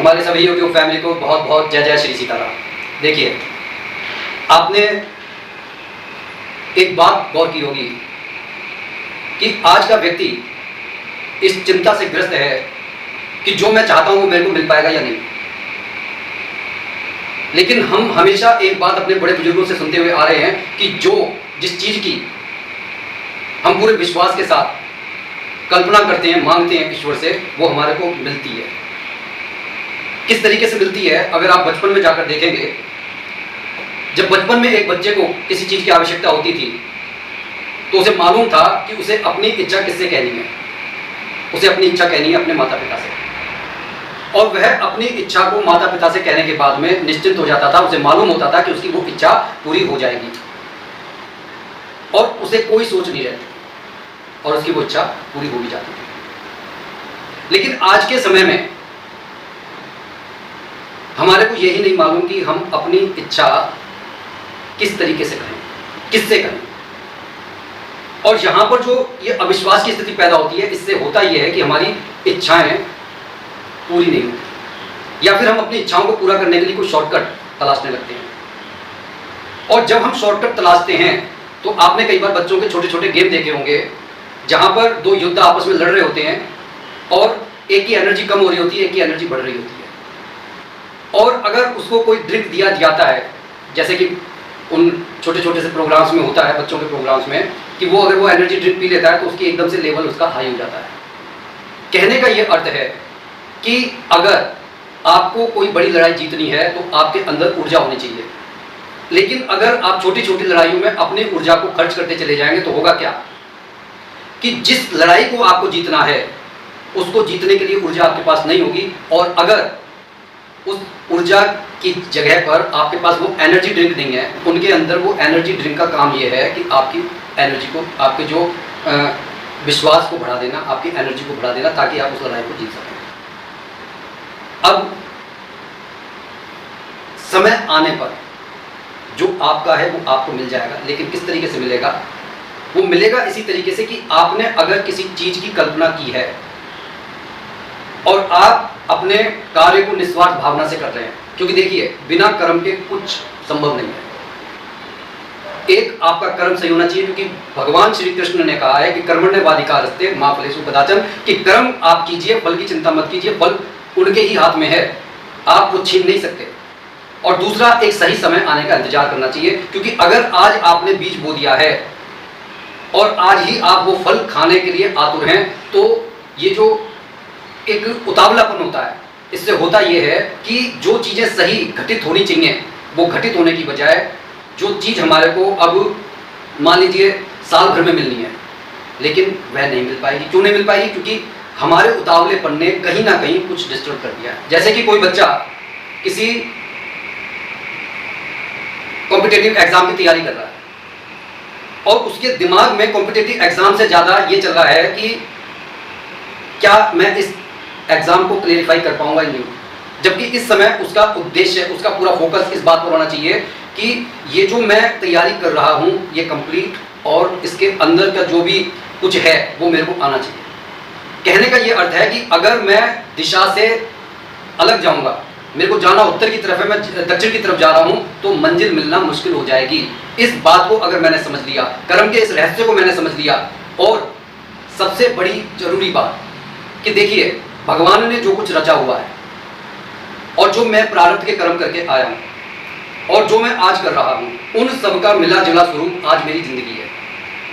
हमारे सभी YouTube family को बहुत बहुत जय जय श्री सीताराम। देखिए, आपने एक बात गौर की होगी कि आज का व्यक्ति इस चिंता से ग्रस्त है कि जो मैं चाहता हूं वो मेरे को मिल पाएगा या नहीं। लेकिन हम हमेशा एक बात अपने बड़े बुजुर्गों से सुनते हुए आ रहे हैं कि जिस चीज की हम पूरे विश्वास के साथ कल्पना करते हैं, मांगते हैं ईश्वर से, वो हमारे को मिलती है। किस तरीके से मिलती है? अगर आप बचपन में जाकर देखेंगे, जब बचपन में एक बच्चे को किसी चीज की आवश्यकता होती थी तो उसे मालूम था कि उसे अपनी इच्छा किससे कहनी है। उसे अपनी इच्छा कहनी है अपने माता पिता से, और वह अपनी इच्छा को माता पिता से कहने के बाद में निश्चिंत हो जाता था। उसे मालूम होता था कि उसकी वो इच्छा पूरी हो जाएगी और उसे कोई सोच नहीं रहती और उसकी वो इच्छा पूरी हो भी जाती थी। लेकिन आज के समय में हमारे को यही नहीं मालूम कि हम अपनी इच्छा किस तरीके से करें, किससे करें। और यहां पर जो ये अविश्वास की स्थिति पैदा होती है, इससे होता यह है कि हमारी इच्छाएं पूरी नहीं होती, या फिर हम अपनी इच्छाओं को पूरा करने के लिए कोई शॉर्टकट तलाशने लगते हैं। और जब हम शॉर्टकट तलाशते हैं तो आपने कई बार बच्चों के छोटे छोटे गेम देखे होंगे जहां पर दो योद्धा आपस में लड़ रहे होते हैं और एक की एनर्जी कम हो रही होती है, एक की एनर्जी बढ़ रही होती है। और अगर उसको कोई ड्रिंक दिया जाता है, जैसे कि उन छोटे छोटे से प्रोग्राम्स में होता है, बच्चों के प्रोग्राम्स में, कि वो अगर वो एनर्जी ड्रिंक पी लेता है तो उसकी एकदम से लेवल उसका हाई हो जाता है। कहने का ये अर्थ है कि अगर आपको कोई बड़ी लड़ाई जीतनी है तो आपके अंदर ऊर्जा होनी चाहिए। लेकिन अगर आप छोटी छोटी लड़ाइयों में अपनी ऊर्जा को खर्च करते चले जाएंगे तो होगा क्या कि जिस लड़ाई को आपको जीतना है उसको जीतने के लिए ऊर्जा आपके पास नहीं होगी। और अगर उस ऊर्जा की जगह पर आपके पास वो एनर्जी ड्रिंक नहीं है, उनके अंदर वो एनर्जी ड्रिंक का काम ये है कि आपकी एनर्जी को, आपके जो विश्वास को बढ़ा देना, आपकी एनर्जी को बढ़ा देना, ताकि आप उस लड़ाई को जीत सकें। अब समय आने पर जो आपका है वो आपको मिल जाएगा। लेकिन किस तरीके से मिलेगा? वो मिलेगा इसी तरीके से कि आपने अगर किसी चीज की कल्पना की है और आप अपने कार्य को निस्वार्थ भावना से कर रहे हैं। क्योंकि देखिए, बिना कर्म के कुछ संभव नहीं है। एक, आपका कर्म सही होना चाहिए, क्योंकि भगवान श्री कृष्ण ने कहा है कि कर्मण्येवाधिकारस्ते मा फलेषु कदाचन, कि कर्म आप कीजिए, फल की चिंता मत कीजिए, फल उनके ही हाथ में है, आप वो छीन नहीं सकते। और दूसरा, एक सही समय आने का इंतजार करना चाहिए, क्योंकि अगर आज आपने बीज बो दिया है और आज ही आप वो फल खाने के लिए आतुर हैं, तो ये जो एक उतावलापन होता है, इससे होता यह है कि जो चीजें सही घटित होनी चाहिए वो घटित होने की बजाय जो चीज हमारे को अब मान लीजिए साल भर में मिलनी है, लेकिन वह नहीं मिल पाएगी। क्यों नहीं मिल पाएगी? क्योंकि हमारे उतावलेपन ने कहीं ना कहीं कुछ डिस्टर्ब कर दिया है। जैसे कि कोई बच्चा किसी कॉम्पिटिटिव एग्जाम की तैयारी कर रहा है और उसके दिमाग में कॉम्पिटिटिव एग्जाम से ज्यादा ये चल रहा है कि क्या मैं इस एग्जाम को क्लेरिफाई कर पाऊंगा या नहीं। जबकि इस समय उसका उद्देश्य, उसका पूरा फोकस इस बात पर होना चाहिए कि ये जो मैं तैयारी कर रहा हूं ये कंप्लीट, और इसके अंदर का जो भी कुछ है वो मेरे को आना चाहिए। कहने का ये अर्थ है कि अगर मैं दिशा से अलग जाऊंगा, मेरे को जाना उत्तर की तरफ है, मैं दक्षिण की तरफ जा रहा हूं, तो मंजिल मिलना मुश्किल हो जाएगी। इस बात को अगर मैंने समझ लिया, कर्म के इस रहस्य को मैंने समझ लिया, और सबसे बड़ी जरूरी बात कि देखिए, भगवान ने जो कुछ रचा हुआ है और जो मैं प्रारब्ध के कर्म करके आया हूं और जो मैं आज कर रहा हूं, उन सब का मिला जुला स्वरूप आज मेरी जिंदगी है।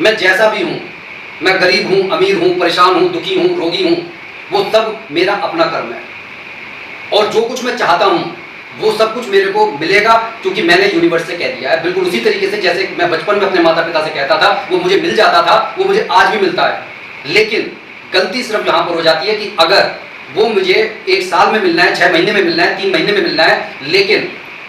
मैं जैसा भी हूं, मैं गरीब हूं, अमीर हूं, परेशान हूं, दुखी हूं, रोगी हूं, वो सब मेरा अपना कर्म है। और जो कुछ मैं चाहता हूं वो सब कुछ मेरे को मिलेगा, क्योंकि मैंने यूनिवर्स से कह दिया है। बिल्कुल उसी तरीके से जैसे मैं बचपन में अपने माता पिता से कहता था, वो मुझे मिल जाता था, वो मुझे आज भी मिलता है। लेकिन गलती सिर्फ यहाँ पर हो जाती है कि अगर वो मुझे 1 साल में मिलना है, 6 महीने में मिलना है, 3 महीने में मिलना है, लेकिन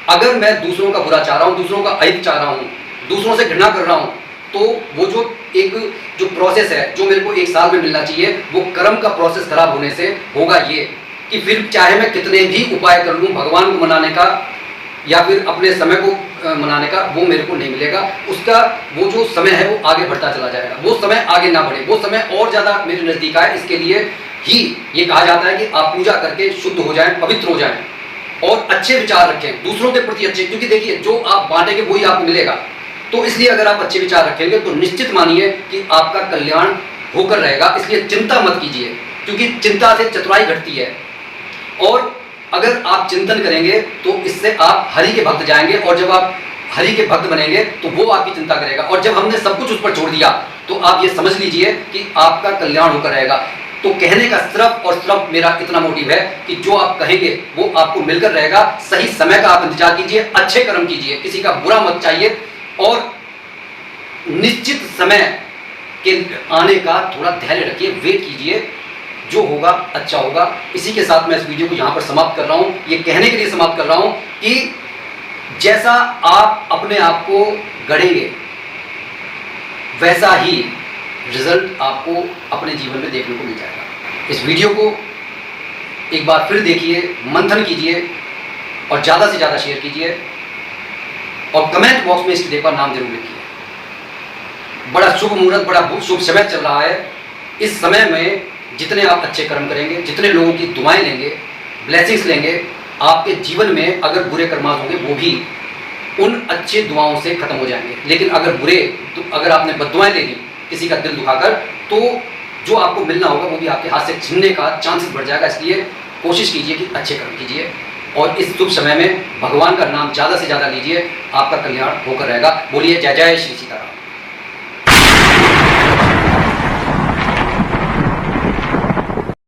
अगर मैं दूसरों का बुरा चाह रहा हूँ, दूसरों का अहित चाह रहा हूँ, दूसरों से घृणा कर रहा हूँ, तो वो जो प्रोसेस है जो मेरे को 1 साल में मिलना चाहिए, वो कर्म का प्रोसेस खराब होने से होगा ये कि फिर चाहे मैं कितने भी उपाय कर लूँ भगवान को मनाने का या फिर अपने समय को मनाने का, वो मेरे को नहीं मिलेगा। उसका वो जो समय है वो आगे बढ़ता चला जाएगा। वो समय आगे ना बढ़े, वो समय और ज़्यादा मेरे नज़दीक आए, इसके लिए ही ये कहा जाता है कि आप पूजा करके शुद्ध हो जाएं, पवित्र हो जाएं और अच्छे विचार रखें दूसरों के प्रति अच्छे, क्योंकि देखिए जो आप बांटेंगे वही आपको मिलेगा। तो इसलिए अगर आप अच्छे विचार रखेंगे तो निश्चित मानिए कि आपका कल्याण होकर रहेगा। इसलिए चिंता मत कीजिए, क्योंकि चिंता से चतुराई घटती है। और अगर आप चिंतन करेंगे तो इससे आप हरि के भक्त जाएंगे, और जब आप हरि के भक्त बनेंगे तो वो आपकी चिंता करेगा। और जब हमने सब कुछ उस पर छोड़ दिया तो आप ये समझ लीजिए कि आपका कल्याण होकर रहेगा। तो कहने का सिर्फ और सिर्फ मेरा इतना मोटिव है कि जो आप कहेंगे वो आपको मिलकर रहेगा। सही समय का आप इंतजार कीजिए, अच्छे कर्म कीजिए, किसी का बुरा मत चाहिए, और निश्चित समय के आने का थोड़ा धैर्य रखिए, वेट कीजिए, जो होगा अच्छा होगा। इसी के साथ मैं इस वीडियो को यहाँ पर समाप्त कर रहा हूँ। ये कहने के लिए समाप्त कर रहा हूँ कि जैसा आप अपने आप को गढ़ेंगे वैसा ही रिजल्ट आपको अपने जीवन में देखने को मिल जाएगा। इस वीडियो को एक बार फिर देखिए, मंथन कीजिए और ज़्यादा से ज़्यादा शेयर कीजिए, और कमेंट बॉक्स में इस डे का नाम जरूर लिखिए। बड़ा शुभ मुहूर्त, बड़ा शुभ समय चल रहा है। इस समय में जितने आप अच्छे कर्म करेंगे, जितने लोगों की दुआएं लेंगे, ब्लेसिंग्स लेंगे, आपके जीवन में अगर बुरे कर्मास होंगे वो भी उन अच्छे दुआओं से खत्म हो जाएंगे। लेकिन अगर आपने बद्दुआएं ले ली किसी का दिल दुखाकर, तो जो आपको मिलना होगा वो भी आपके हाथ से छीनने का चांसेस बढ़ जाएगा। इसलिए कोशिश कीजिए कि अच्छे कर्म कीजिए, और इस शुभ समय में भगवान का नाम ज़्यादा से ज़्यादा लीजिए, आपका कल्याण होकर रहेगा। बोलिए जय जय श्री सीताराम।